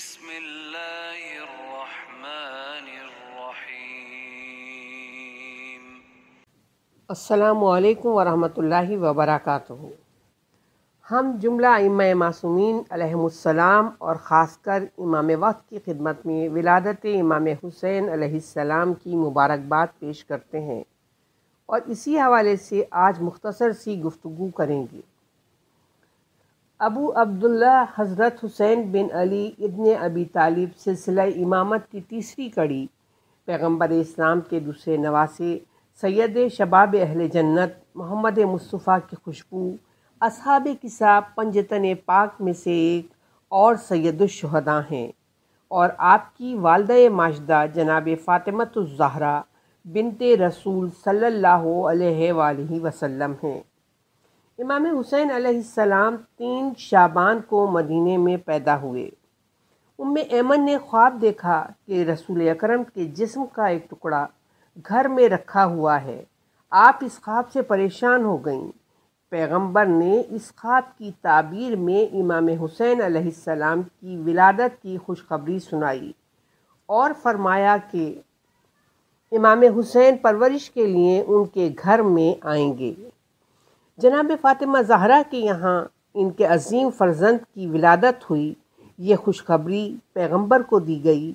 بسم اللہ الرحمن الرحیم۔ السلام علیکم ورحمۃ اللہ وبرکاتہ۔ ہم جملہ ائمہ معصومین علیہم السلام اور خاص کر امام وقت کی خدمت میں ولادت امام حسین علیہ السلام کی مبارکباد پیش کرتے ہیں اور اسی حوالے سے آج مختصر سی گفتگو کریں گے۔ ابو عبداللہ حضرت حسین بن علی ابن ابی طالب سلسلہ امامت کی تیسری کڑی پیغمبر اسلام کے دوسرے نواسے سید شباب اہل جنت محمد مصطفیٰ کی خوشبو اصحاب کساء پنجتن پاک میں سے ایک اور سید الشہداء ہیں اور آپ کی والدہ ماجدہ جناب فاطمۃ الزہرا بنت رسول صلی اللہ علیہ وآلہ وسلم ہیں۔ امام حسین علیہ السلام 3 شعبان کو مدینے میں پیدا ہوئے۔ ایمن نے خواب دیکھا کہ رسول اکرم کے جسم کا ایک ٹکڑا گھر میں رکھا ہوا ہے۔ آپ اس خواب سے پریشان ہو گئیں۔ پیغمبر نے اس خواب کی تعبیر میں امام حسین علیہ السلام کی ولادت کی خوشخبری سنائی اور فرمایا کہ امام حسین پرورش کے لیے ان کے گھر میں آئیں گے۔ جناب فاطمہ زہرا کے یہاں ان کے عظیم فرزند کی ولادت ہوئی۔ یہ خوشخبری پیغمبر کو دی گئی۔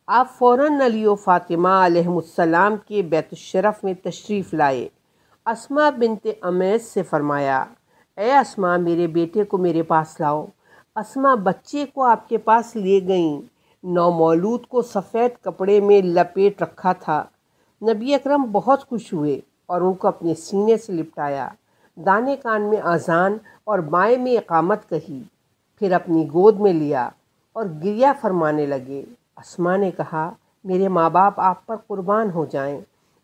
آپ فوراً علی و فاطمہ علیہم السلام کے بیت الشرف میں تشریف لائے۔ اسماء بنت امیس سے فرمایا، اے اسماء میرے بیٹے کو میرے پاس لاؤ۔ اسماء بچے کو آپ کے پاس لے گئیں۔ نومولود کو سفید کپڑے میں لپیٹ رکھا تھا۔ نبی اکرم بہت خوش ہوئے اور ان کو اپنے سینے سے لپٹایا، دانے کان میں اذان اور بائیں میں اقامت کہی، پھر اپنی گود میں لیا اور گریہ فرمانے لگے۔ اسماء نے کہا، میرے ماں باپ آپ پر قربان ہو جائیں،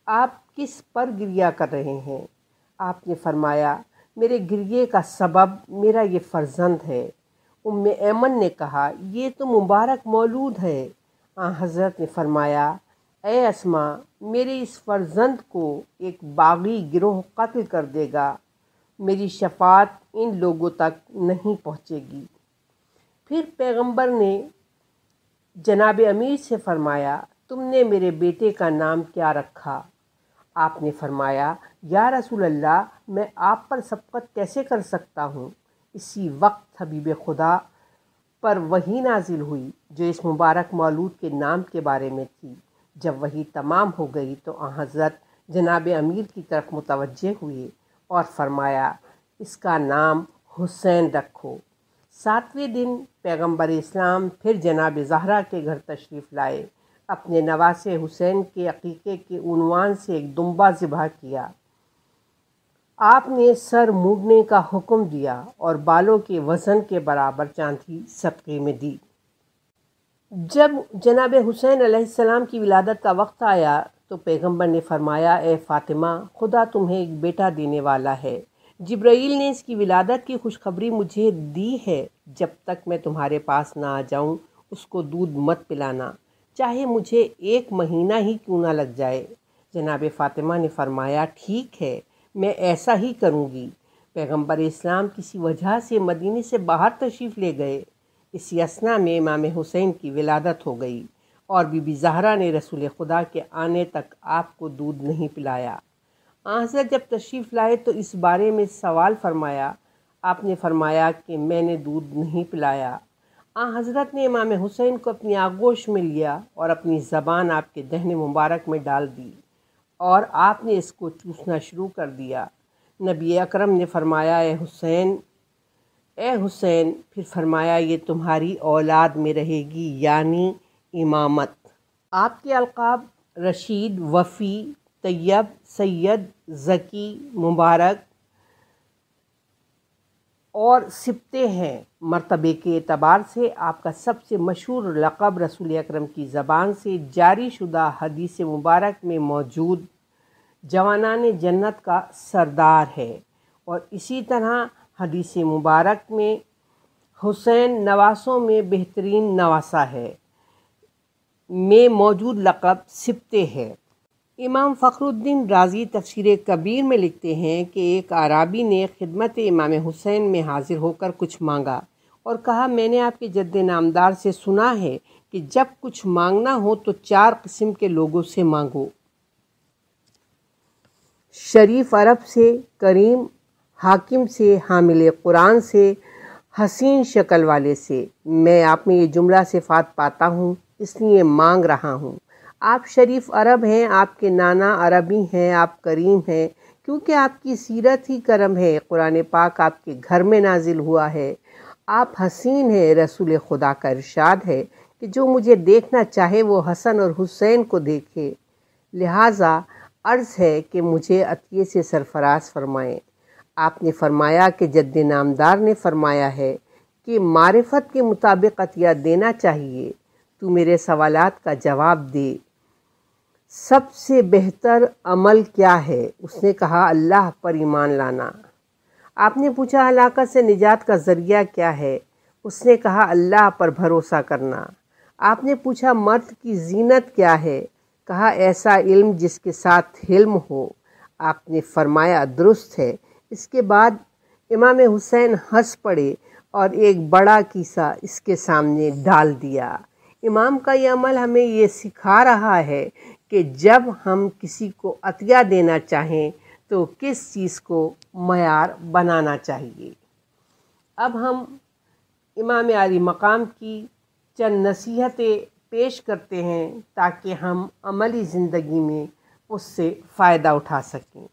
آپ کس پر گریہ کر رہے ہیں؟ آپ نے فرمایا، میرے گریے کا سبب میرا یہ فرزند ہے۔ ایمن نے کہا، یہ تو مبارک مولود ہے۔ حضرت نے فرمایا، اے اسماء میرے اس فرزند کو ایک باغی گروہ قتل کر دے گا، میری شفاعت ان لوگوں تک نہیں پہنچے گی۔ پھر پیغمبر نے جناب امیر سے فرمایا، تم نے میرے بیٹے کا نام کیا رکھا؟ آپ نے فرمایا، یا رسول اللہ میں آپ پر سبقت کیسے کر سکتا ہوں؟ اسی وقت حبیب خدا پر وحی نازل ہوئی جو اس مبارک مولود کے نام کے بارے میں تھی۔ جب وحی تمام ہو گئی تو حضرت جناب امیر کی طرف متوجہ ہوئے اور فرمایا، اس کا نام حسین رکھو۔ 7ویں دن پیغمبر اسلام پھر جناب زہرا کے گھر تشریف لائے۔ اپنے نواسے حسین کے عقیقے کے عنوان سے ایک دمبا ذبح کیا۔ آپ نے سر موڑنے کا حکم دیا اور بالوں کے وزن کے برابر چاندی صدقے میں دی۔ جب جناب حسین علیہ السلام کی ولادت کا وقت آیا تو پیغمبر نے فرمایا، اے فاطمہ خدا تمہیں ایک بیٹا دینے والا ہے۔ جبرائیل نے اس کی ولادت کی خوشخبری مجھے دی ہے۔ جب تک میں تمہارے پاس نہ آ جاؤں اس کو دودھ مت پلانا، چاہے مجھے 1 مہینہ ہی کیوں نہ لگ جائے۔ جناب فاطمہ نے فرمایا، ٹھیک ہے میں ایسا ہی کروں گی۔ پیغمبر اسلام کسی وجہ سے مدینے سے باہر تشریف لے گئے۔ اسی اثنا میں امام حسین کی ولادت ہو گئی اور بی بی زہرا نے رسول خدا کے آنے تک آپ کو دودھ نہیں پلایا۔ حضرت جب تشریف لائے تو اس بارے میں سوال فرمایا۔ آپ نے فرمایا کہ میں نے دودھ نہیں پلایا۔ حضرت نے امام حسین کو اپنی آغوش میں لیا اور اپنی زبان آپ کے دہن مبارک میں ڈال دی اور آپ نے اس کو چوسنا شروع کر دیا۔ نبی اکرم نے فرمایا، اے حسین، پھر فرمایا، یہ تمہاری اولاد میں رہے گی، یعنی امامت۔ آپ کے القاب رشید، وفی، طیب، سید، ذکی، مبارک اور سبتے ہیں۔ مرتبے کے اعتبار سے آپ کا سب سے مشہور لقب رسول اکرم کی زبان سے جاری شدہ حدیث مبارک میں موجود جوانان جنت کا سردار ہے، اور اسی طرح حدیث مبارک میں حسین نواسوں میں بہترین نواسہ ہے میں موجود لقب سبتے ہے۔ امام فخر الدین رازی تفسیر کبیر میں لکھتے ہیں کہ ایک اعرابی نے خدمت امام حسین میں حاضر ہو کر کچھ مانگا اور کہا میں نے آپ کے جد نامدار سے سنا ہے کہ جب کچھ مانگنا ہو تو 4 قسم کے لوگوں سے مانگو، شریف عرب سے، کریم حاکم سے، حامل قرآن سے، حسین شکل والے سے۔ میں آپ میں یہ جملہ صفات پاتا ہوں، اس لیے مانگ رہا ہوں۔ آپ شریف عرب ہیں، آپ کے نانا عربی ہیں، آپ کریم ہیں کیونکہ آپ کی سیرت ہی کرم ہے، قرآن پاک آپ کے گھر میں نازل ہوا ہے۔ آپ حسین ہیں، رسول خدا کا ارشاد ہے کہ جو مجھے دیکھنا چاہے وہ حسن اور حسین کو دیکھے، لہٰذا عرض ہے کہ مجھے عطیے سے سرفراز فرمائیں۔ آپ نے فرمایا کہ جد نامدار نے فرمایا ہے کہ معرفت کے مطابق عطیہ دینا چاہیے۔ تو میرے سوالات کا جواب دے۔ سب سے بہتر عمل کیا ہے؟ اس نے کہا اللہ پر ایمان لانا۔ آپ نے پوچھا ہلاکت سے نجات کا ذریعہ کیا ہے؟ اس نے کہا اللہ پر بھروسہ کرنا۔ آپ نے پوچھا مرد کی زینت کیا ہے؟ کہا ایسا علم جس کے ساتھ حلم ہو۔ آپ نے فرمایا درست ہے۔ اس کے بعد امام حسین ہنس پڑے اور ایک بڑا کیسہ اس کے سامنے ڈال دیا۔ امام کا یہ عمل ہمیں یہ سکھا رہا ہے کہ جب ہم کسی کو عطیہ دینا چاہیں تو کس چیز کو معیار بنانا چاہیے۔ اب ہم امام عالی مقام کی چند نصیحتیں پیش کرتے ہیں تاکہ ہم عملی زندگی میں اس سے فائدہ اٹھا سکیں۔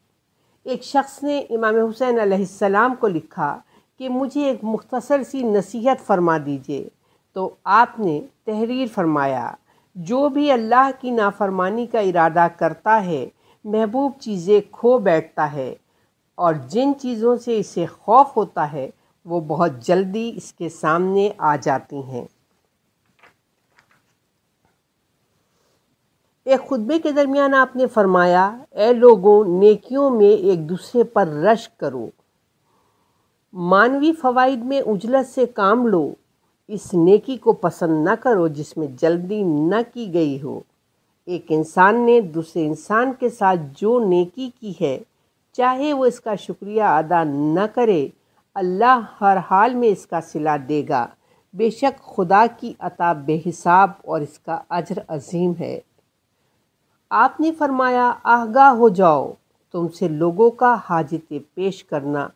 ایک شخص نے امام حسین علیہ السلام کو لکھا کہ مجھے ایک مختصر سی نصیحت فرما دیجیے، تو آپ نے تحریر فرمایا جو بھی اللہ کی نافرمانی کا ارادہ کرتا ہے محبوب چیزیں کھو بیٹھتا ہے، اور جن چیزوں سے اسے خوف ہوتا ہے وہ بہت جلدی اس کے سامنے آ جاتی ہیں۔ ایک خطبے کے درمیان آپ نے فرمایا اے لوگوں، نیکیوں میں ایک دوسرے پر رشک کرو، مانوی فوائد میں عجلت سے کام لو، اس نیکی کو پسند نہ کرو جس میں جلدی نہ کی گئی ہو۔ ایک انسان نے دوسرے انسان کے ساتھ جو نیکی کی ہے چاہے وہ اس کا شکریہ ادا نہ کرے، اللہ ہر حال میں اس کا صلہ دے گا، بے شک خدا کی عطا بے حساب اور اس کا اجر عظیم ہے۔ آپ نے فرمایا آگاہ ہو جاؤ، تم سے لوگوں کا حاجتیں پیش کرنا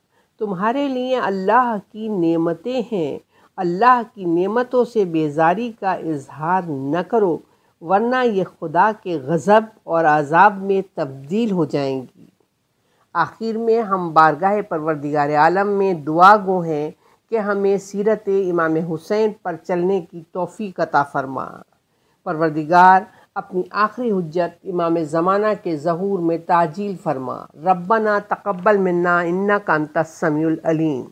تمہارے لیے اللہ کی نعمتیں ہیں، اللہ کی نعمتوں سے بیزاری کا اظہار نہ کرو ورنہ یہ خدا کے غضب اور عذاب میں تبدیل ہو جائیں گی۔ آخر میں ہم بارگاہ پروردگار عالم میں دعا گو ہیں کہ ہمیں سیرت امام حسین پر چلنے کی توفیق عطا فرما۔ پروردگار اپنی آخری حجت امام زمانہ کے ظہور میں تعجیل فرما۔ ربنا تقبل منا انک انت السمیع العلیم۔